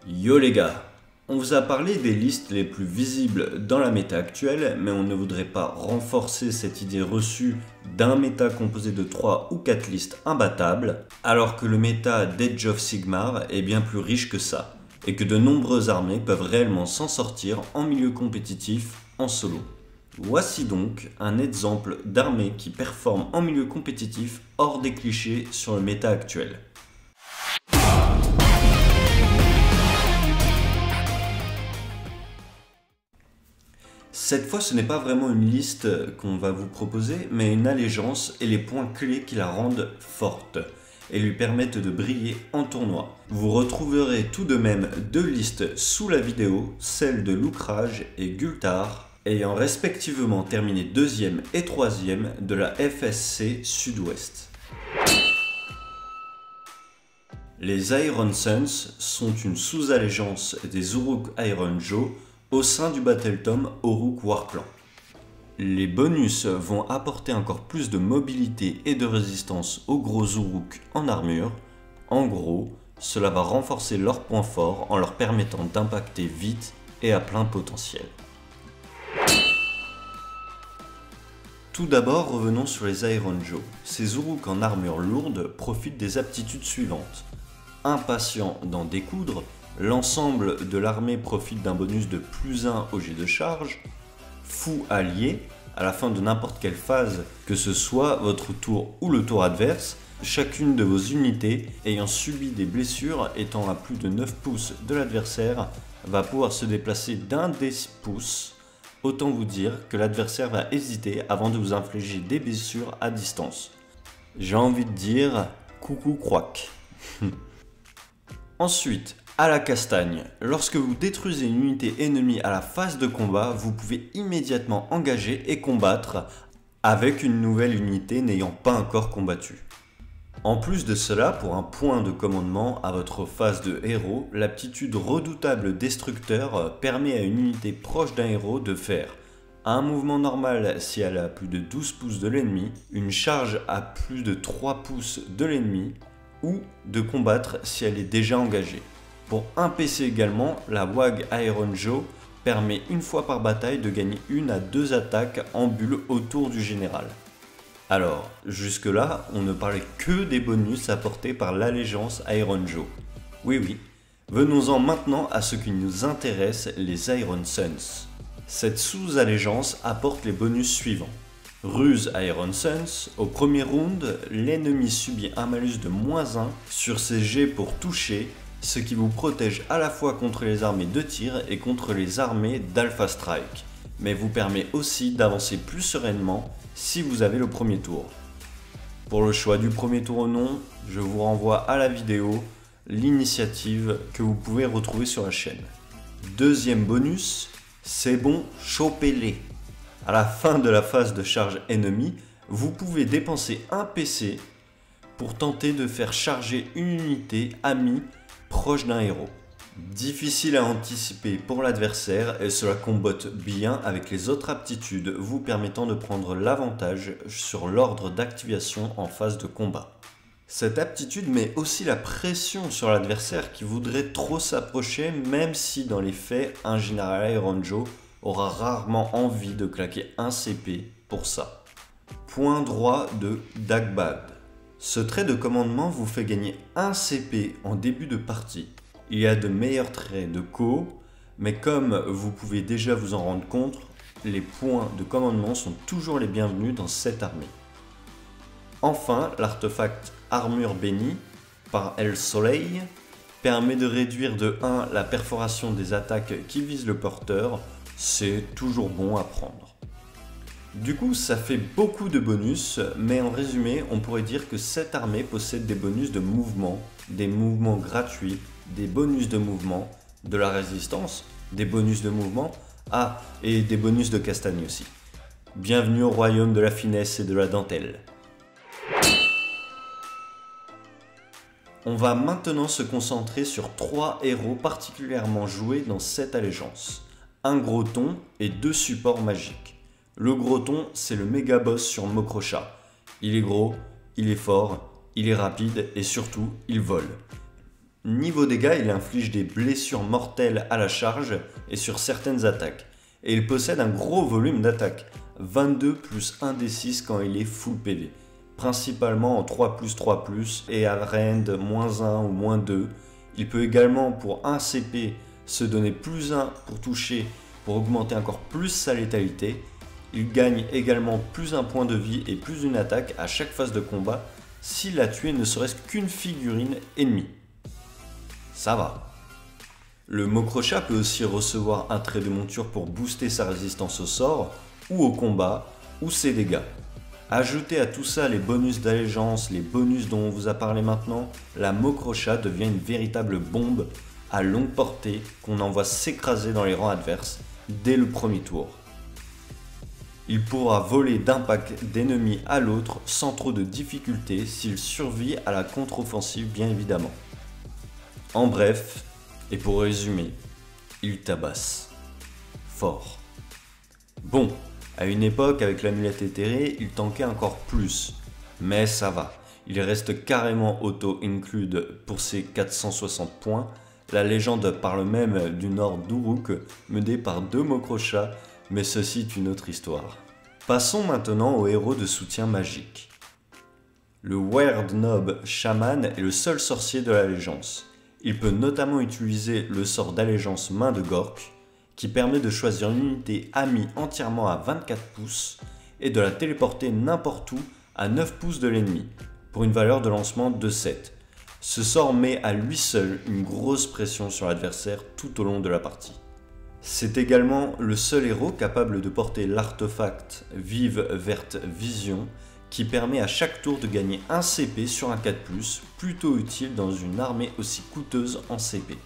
Yo les gars, on vous a parlé des listes les plus visibles dans la méta actuelle, mais on ne voudrait pas renforcer cette idée reçue d'un méta composé de 3 ou 4 listes imbattables, alors que le méta d'Age of Sigmar est bien plus riche que ça, et que de nombreuses armées peuvent réellement s'en sortir en milieu compétitif en solo. Voici donc un exemple d'armée qui performe en milieu compétitif hors des clichés sur le méta actuel. Cette fois, ce n'est pas vraiment une liste qu'on va vous proposer, mais une allégeance et les points clés qui la rendent forte et lui permettent de briller en tournoi. Vous retrouverez tout de même deux listes sous la vidéo, celle de Lucrage et Gultar, ayant respectivement terminé 2e et 3e de la FSC Sud-Ouest. Les Iron Suns sont une sous-allégeance des Uruk Iron Joe au sein du Battletome Uruk Warclan. Les bonus vont apporter encore plus de mobilité et de résistance aux gros Uruk en armure. En gros, cela va renforcer leurs points forts en leur permettant d'impacter vite et à plein potentiel. Tout d'abord, revenons sur les Iron Joe. Ces Uruk en armure lourde profitent des aptitudes suivantes. Impatient d'en découdre, l'ensemble de l'armée profite d'un bonus de +1 au jet de charge. Fou allié, à la fin de n'importe quelle phase, que ce soit votre tour ou le tour adverse, chacune de vos unités ayant subi des blessures étant à plus de 9 pouces de l'adversaire va pouvoir se déplacer d'un des 6 pouces. Autant vous dire que l'adversaire va hésiter avant de vous infliger des blessures à distance. J'ai envie de dire coucou croac. Ensuite, à la castagne, lorsque vous détruisez une unité ennemie à la phase de combat, vous pouvez immédiatement engager et combattre avec une nouvelle unité n'ayant pas encore combattu. En plus de cela, pour un point de commandement à votre phase de héros, l'aptitude redoutable destructeur permet à une unité proche d'un héros de faire un mouvement normal si elle a plus de 12 pouces de l'ennemi, une charge à plus de 3 pouces de l'ennemi, ou de combattre si elle est déjà engagée. Pour un PC également, la WAG Iron Joe permet une fois par bataille de gagner 1 à 2 attaques en bulle autour du général. Alors, jusque là, on ne parlait que des bonus apportés par l'allégeance Iron Joe. Oui, venons-en maintenant à ce qui nous intéresse, les Iron Suns. Cette sous-allégeance apporte les bonus suivants. Ruse Iron Suns, au premier round, l'ennemi subit un malus de -1 sur ses jets pour toucher, ce qui vous protège à la fois contre les armées de tir et contre les armées d'Alpha Strike, mais vous permet aussi d'avancer plus sereinement si vous avez le premier tour. Pour le choix du premier tour ou non, je vous renvoie à la vidéo, l'initiative que vous pouvez retrouver sur la chaîne. Deuxième bonus, c'est bon, chopez-les. À la fin de la phase de charge ennemie, vous pouvez dépenser un PC pour tenter de faire charger une unité amie proche d'un héros. Difficile à anticiper pour l'adversaire et cela combotte bien avec les autres aptitudes vous permettant de prendre l'avantage sur l'ordre d'activation en phase de combat. Cette aptitude met aussi la pression sur l'adversaire qui voudrait trop s'approcher, même si dans les faits, un général Iron Joe aura rarement envie de claquer un CP pour ça. Point droit de Dagbad. Ce trait de commandement vous fait gagner un CP en début de partie. Il y a de meilleurs traits de co, mais comme vous pouvez déjà vous en rendre compte, les points de commandement sont toujours les bienvenus dans cette armée. Enfin, l'artefact Armure Bénie par El Soleil permet de réduire de 1 la perforation des attaques qui visent le porteur, c'est toujours bon à prendre. Du coup, ça fait beaucoup de bonus, mais en résumé, on pourrait dire que cette armée possède des bonus de mouvement, des mouvements gratuits, des bonus de mouvement, de la résistance, des bonus de mouvement, et des bonus de castagne aussi. Bienvenue au royaume de la finesse et de la dentelle. On va maintenant se concentrer sur 3 héros particulièrement joués dans cette allégeance. Un Groton et 2 supports magiques. Le Groton, c'est le méga boss sur Mokrocha. Il est gros, il est fort, il est rapide et surtout, il vole. Niveau dégâts, il inflige des blessures mortelles à la charge et sur certaines attaques. Et il possède un gros volume d'attaque, 22 plus 1 d 6 quand il est full PV. Principalement en 3+3+, et à rend -1 ou -2. Il peut également pour 1 CP se donner +1 pour toucher pour augmenter encore plus sa létalité. Il gagne également +1 point de vie et +1 attaque à chaque phase de combat s'il a tué ne serait-ce qu'une figurine ennemie. Ça va. Le Mokrocha peut aussi recevoir un trait de monture pour booster sa résistance au sort, ou au combat, ou ses dégâts. Ajoutez à tout ça les bonus d'allégeance, les bonus dont on vous a parlé maintenant, la Mokrocha devient une véritable bombe à longue portée qu'on envoie s'écraser dans les rangs adverses dès le premier tour. Il pourra voler d'un pack d'ennemis à l'autre sans trop de difficulté s'il survit à la contre-offensive bien évidemment. En bref, et pour résumer, il tabasse. Fort. Bon. À une époque, avec l'amulette éthérée, il tankait encore plus. Mais ça va, il reste carrément auto-include pour ses 460 points. La légende parle même du Nord d'Uruk, menée par 2 Mokrocha, mais ceci est une autre histoire. Passons maintenant au héros de soutien magique. Le Weird Nob Shaman est le seul sorcier de l'allégeance. Il peut notamment utiliser le sort d'allégeance Main de Gork, qui permet de choisir une unité amie entièrement à 24 pouces et de la téléporter n'importe où à 9 pouces de l'ennemi, pour une valeur de lancement de 7. Ce sort met à lui seul une grosse pression sur l'adversaire tout au long de la partie. C'est également le seul héros capable de porter l'artefact Vive Verte Vision, qui permet à chaque tour de gagner un CP sur un 4+, plutôt utile dans une armée aussi coûteuse en CP.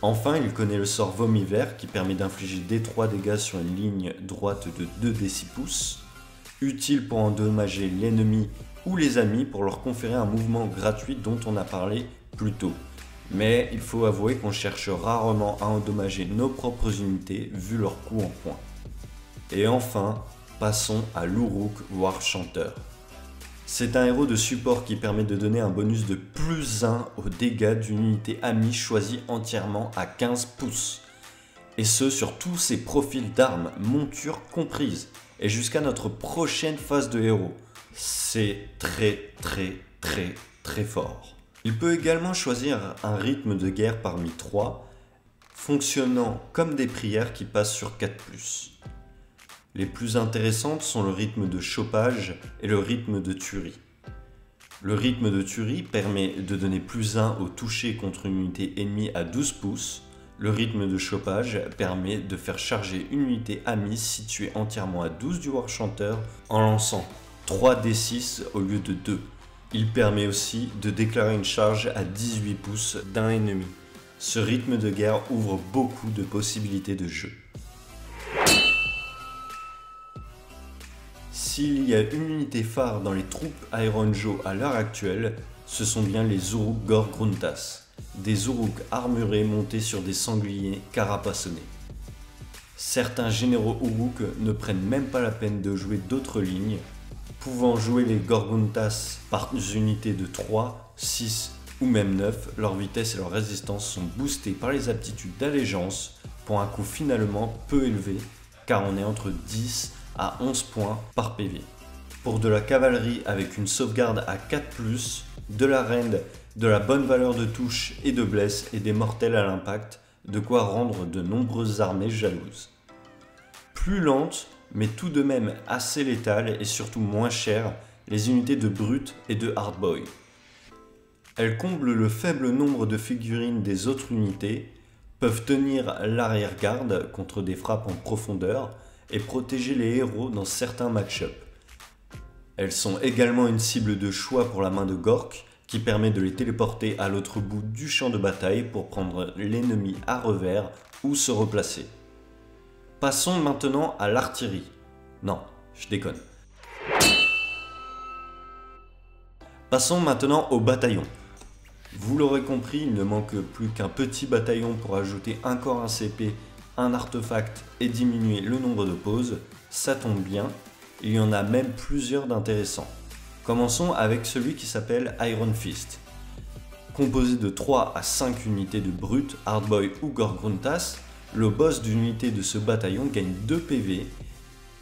Enfin, il connaît le sort Vomi Vert qui permet d'infliger D3 dégâts sur une ligne droite de 2 d 6 pouces, utile pour endommager l'ennemi ou les amis pour leur conférer un mouvement gratuit dont on a parlé plus tôt. Mais il faut avouer qu'on cherche rarement à endommager nos propres unités vu leur coût en points. Et enfin, passons à l'Uruk War Chanteur. C'est un héros de support qui permet de donner un bonus de +1 aux dégâts d'une unité amie choisie entièrement à 15 pouces. Et ce sur tous ses profils d'armes, montures comprises, et jusqu'à notre prochaine phase de héros. C'est très fort. Il peut également choisir un rythme de guerre parmi 3, fonctionnant comme des prières qui passent sur 4+. Les plus intéressantes sont le rythme de chopage et le rythme de tuerie. Le rythme de tuerie permet de donner +1 au toucher contre une unité ennemie à 12 pouces. Le rythme de chopage permet de faire charger une unité amie située entièrement à 12 du War Chanteur en lançant 3 d 6 au lieu de 2. Il permet aussi de déclarer une charge à 18 pouces d'un ennemi. Ce rythme de guerre ouvre beaucoup de possibilités de jeu. S'il y a une unité phare dans les troupes Ironjo à l'heure actuelle, ce sont bien les Uruk Gorgruntas, des Uruk armurés montés sur des sangliers carapassonnés. Certains généraux Uruk ne prennent même pas la peine de jouer d'autres lignes, pouvant jouer les Gorgruntas par unités de 3, 6 ou même 9, leur vitesse et leur résistance sont boostées par les aptitudes d'allégeance pour un coût finalement peu élevé, car on est entre 10 à 11 points par PV. Pour de la cavalerie avec une sauvegarde à 4+, de la rend, de la bonne valeur de touche et de blesse et des mortels à l'impact, de quoi rendre de nombreuses armées jalouses. Plus lentes, mais tout de même assez létales et surtout moins chères, les unités de Brute et de Hardboy. Elles comblent le faible nombre de figurines des autres unités, peuvent tenir l'arrière-garde contre des frappes en profondeur, et protéger les héros dans certains match-ups. Elles sont également une cible de choix pour la main de Gork, qui permet de les téléporter à l'autre bout du champ de bataille pour prendre l'ennemi à revers ou se replacer. Passons maintenant à l'artillerie. Non, je déconne. Passons maintenant au bataillon. Vous l'aurez compris, il ne manque plus qu'un petit bataillon pour ajouter encore un CP, un artefact et diminuer le nombre de pauses. Ça tombe bien, il y en a même plusieurs d'intéressants. Commençons avec celui qui s'appelle Iron Fist. Composé de 3 à 5 unités de brutes, Hardboy ou Gore-Gruntas, le boss d'une unité de ce bataillon gagne 2 PV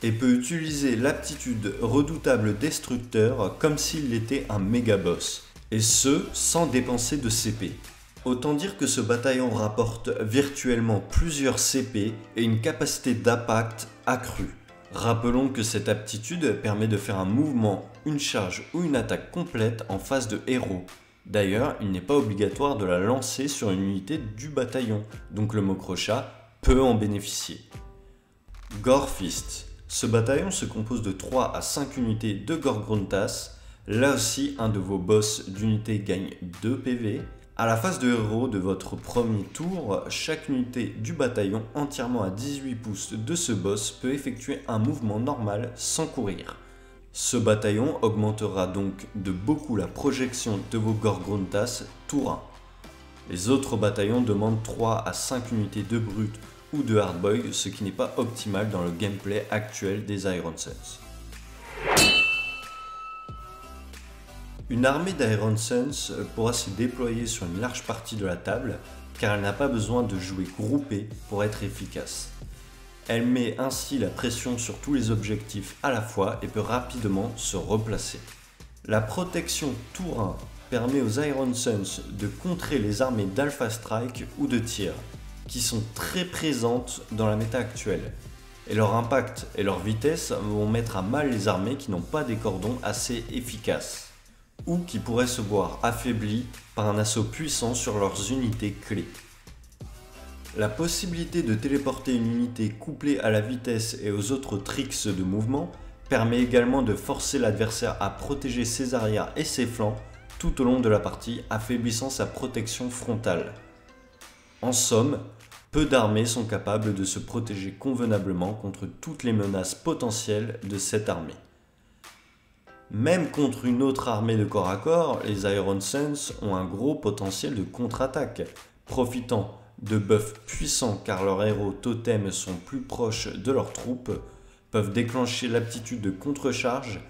et peut utiliser l'aptitude redoutable destructeur comme s'il était un méga boss, et ce sans dépenser de CP. Autant dire que ce bataillon rapporte virtuellement plusieurs CP et une capacité d'impact accrue. Rappelons que cette aptitude permet de faire un mouvement, une charge ou une attaque complète en phase de héros. D'ailleurs, il n'est pas obligatoire de la lancer sur une unité du bataillon, donc le Mokrocha peut en bénéficier. Gorefist. Ce bataillon se compose de 3 à 5 unités de Gore-Gruntas. Là aussi, un de vos boss d'unité gagne 2 PV. À la phase de héros de votre premier tour, chaque unité du bataillon entièrement à 18 pouces de ce boss peut effectuer un mouvement normal sans courir. Ce bataillon augmentera donc de beaucoup la projection de vos Gore-Gruntas tour 1. Les autres bataillons demandent 3 à 5 unités de brutes ou de Hardboy, ce qui n'est pas optimal dans le gameplay actuel des Iron Suns. Une armée d'Iron Suns pourra se déployer sur une large partie de la table car elle n'a pas besoin de jouer groupé pour être efficace. Elle met ainsi la pression sur tous les objectifs à la fois et peut rapidement se replacer. La protection tour 1 permet aux Iron Suns de contrer les armées d'Alpha Strike ou de tir, qui sont très présentes dans la méta actuelle. Et leur impact et leur vitesse vont mettre à mal les armées qui n'ont pas des cordons assez efficaces, ou qui pourraient se voir affaiblies par un assaut puissant sur leurs unités clés. La possibilité de téléporter une unité couplée à la vitesse et aux autres tricks de mouvement permet également de forcer l'adversaire à protéger ses arrières et ses flancs tout au long de la partie, affaiblissant sa protection frontale. En somme, peu d'armées sont capables de se protéger convenablement contre toutes les menaces potentielles de cette armée. Même contre une autre armée de corps à corps, les Iron Suns ont un gros potentiel de contre-attaque, profitant de buffs puissants car leurs héros totems sont plus proches de leurs troupes, peuvent déclencher l'aptitude de contre-charge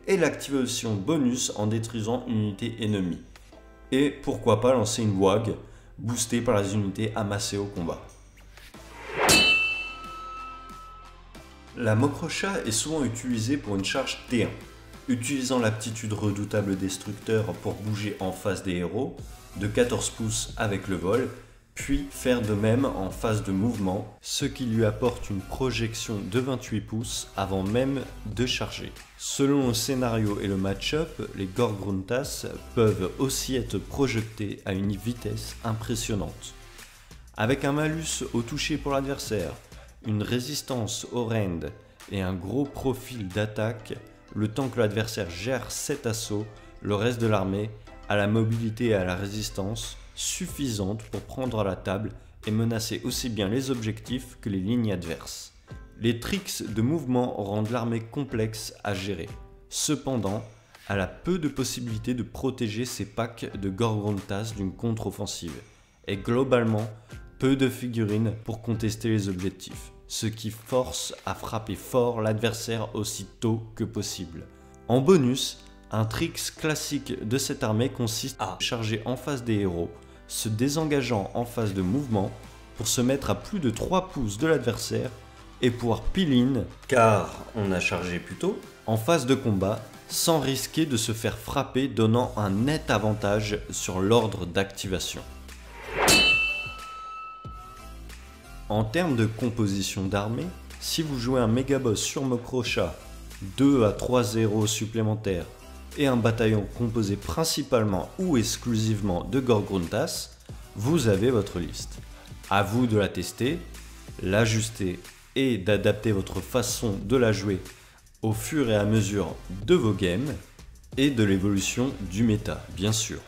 et l'activation bonus en détruisant une unité ennemie. Et pourquoi pas lancer une WAG, boostée par les unités amassées au combat. La Mokrocha est souvent utilisée pour une charge T1, utilisant l'aptitude redoutable destructeur pour bouger en face des héros, de 14 pouces avec le vol, puis faire de même en phase de mouvement, ce qui lui apporte une projection de 28 pouces avant même de charger. Selon le scénario et le match-up, les Gore-Gruntas peuvent aussi être projetés à une vitesse impressionnante. Avec un malus au toucher pour l'adversaire, une résistance au rend et un gros profil d'attaque, le temps que l'adversaire gère cet assaut, le reste de l'armée a la mobilité et à la résistance suffisante pour prendre la table et menacer aussi bien les objectifs que les lignes adverses. Les tricks de mouvement rendent l'armée complexe à gérer. Cependant, elle a peu de possibilités de protéger ses packs de Gore-Gruntas d'une contre-offensive, et globalement peu de figurines pour contester les objectifs, ce qui force à frapper fort l'adversaire aussi tôt que possible. En bonus, un trick classique de cette armée consiste à charger en face des héros, se désengageant en phase de mouvement pour se mettre à plus de 3 pouces de l'adversaire et pouvoir peel-in, car on a chargé plus tôt, en phase de combat sans risquer de se faire frapper, donnant un net avantage sur l'ordre d'activation. En termes de composition d'armée, si vous jouez un méga-boss sur Mokrocha, 2 à 3 héros supplémentaires et un bataillon composé principalement ou exclusivement de Gore-Gruntas, vous avez votre liste. À vous de la tester, l'ajuster et d'adapter votre façon de la jouer au fur et à mesure de vos games et de l'évolution du méta, bien sûr,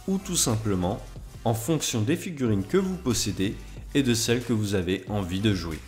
ou tout simplement en fonction des figurines que vous possédez et de celles que vous avez envie de jouer.